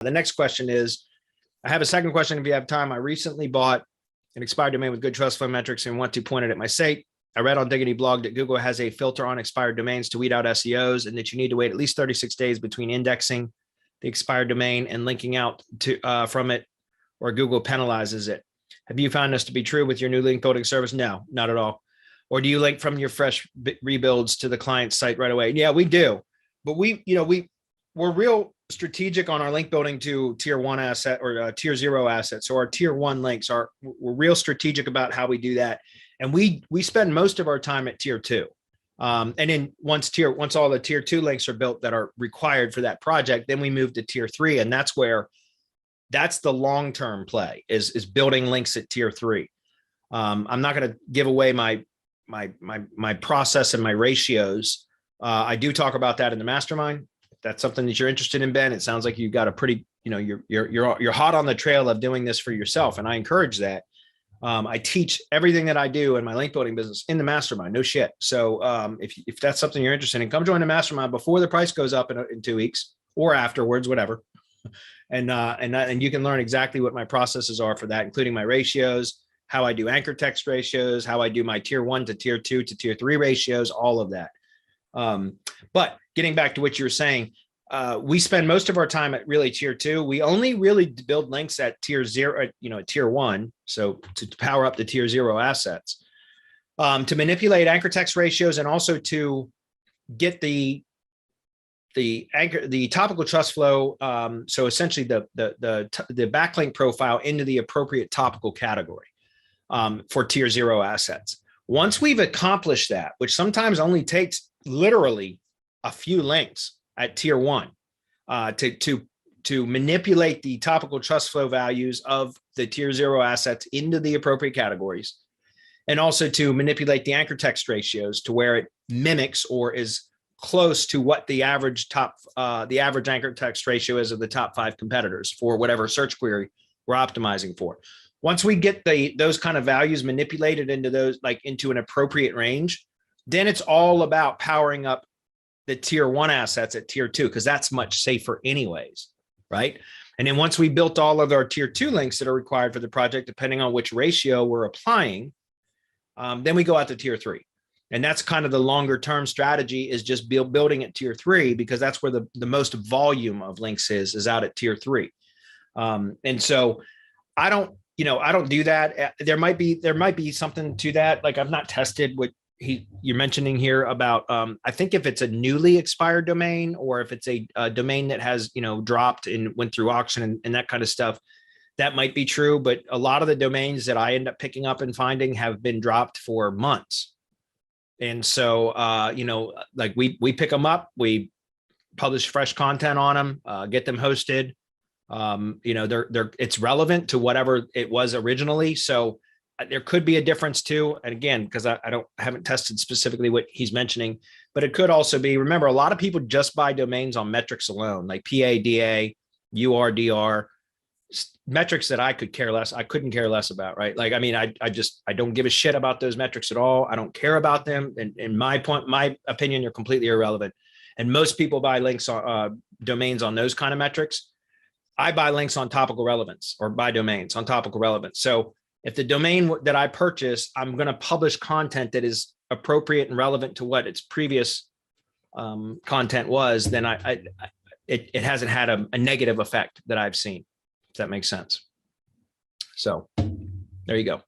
The next question is, I have a second question if you have time. I recently bought an expired domain with good trust flow metrics and want to point it at my site. I read on Diggity blog that Google has a filter on expired domains to weed out SEOs and that you need to wait at least 36 days between indexing the expired domain and linking out to from it, or Google penalizes it. Have you found this to be true with your new link building service? No, not at all. Or do you link from your fresh rebuilds to the client site right away? Yeah, we do. But we're real strategic on our link building to tier 1 asset or tier 0 assets. So our tier 1 links we're real strategic about how we do that. And we spend most of our time at tier 2. And then once all the tier 2 links are built that are required for that project, then we move to tier 3. And that's the long-term play is building links at tier 3. I'm not going to give away my process and my ratios. I do talk about that in the mastermind. If that's something that you're interested in, Ben, it sounds like you've got a pretty, you're hot on the trail of doing this for yourself. And I encourage that. I teach everything that I do in my link building business in the mastermind, no shit. So if that's something you're interested in, come join the mastermind before the price goes up in 2 weeks or afterwards, whatever. And you can learn exactly what my processes are for that, including my ratios, how I do anchor text ratios, how I do my tier 1 to tier 2 to tier 3 ratios, all of that. But getting back to what you were saying, we spend most of our time at really tier 2. We only really build links at tier 0, at tier 1. So to power up the tier 0 assets, to manipulate anchor text ratios, and also to get the topical trust flow. So essentially the backlink profile into the appropriate topical category for tier 0 assets. Once we've accomplished that, which sometimes only takes literally a few links at tier 1 to manipulate the topical trust flow values of the tier 0 assets into the appropriate categories, and also to manipulate the anchor text ratios to where it mimics or is close to what the average anchor text ratio is of the top 5 competitors for whatever search query we're optimizing for. Once we get those kind of values manipulated into an appropriate range, then it's all about powering up the tier 1 assets at tier 2, because that's much safer anyways, right? And then once we built all of our tier 2 links that are required for the project, depending on which ratio we're applying, then we go out to tier 3. And that's kind of the longer term strategy, is just building at tier 3, because that's where the most volume of links is out at tier 3. And so I don't do that. There might be something to that. Like, I've not tested what you're mentioning here about, I think if it's a newly expired domain, or if it's a domain that has, dropped and went through auction and that kind of stuff, that might be true. But a lot of the domains that I end up picking up and finding have been dropped for months. And so, like we pick them up, we publish fresh content on them, get them hosted. It's relevant to whatever it was originally. So there could be a difference too. And again, because I haven't tested specifically what he's mentioning, but it could also be, remember, a lot of people just buy domains on metrics alone, like PADA, URDR, metrics that I couldn't care less about, right? Like, I mean, I don't give a shit about those metrics at all. I don't care about them. And in my opinion, they're completely irrelevant. And most people buy links on domains on those kind of metrics. I buy links on topical relevance, or buy domains on topical relevance. So if the domain that I purchase, I'm going to publish content that is appropriate and relevant to what its previous content was, then it hasn't had a negative effect that I've seen, if that makes sense. So there you go.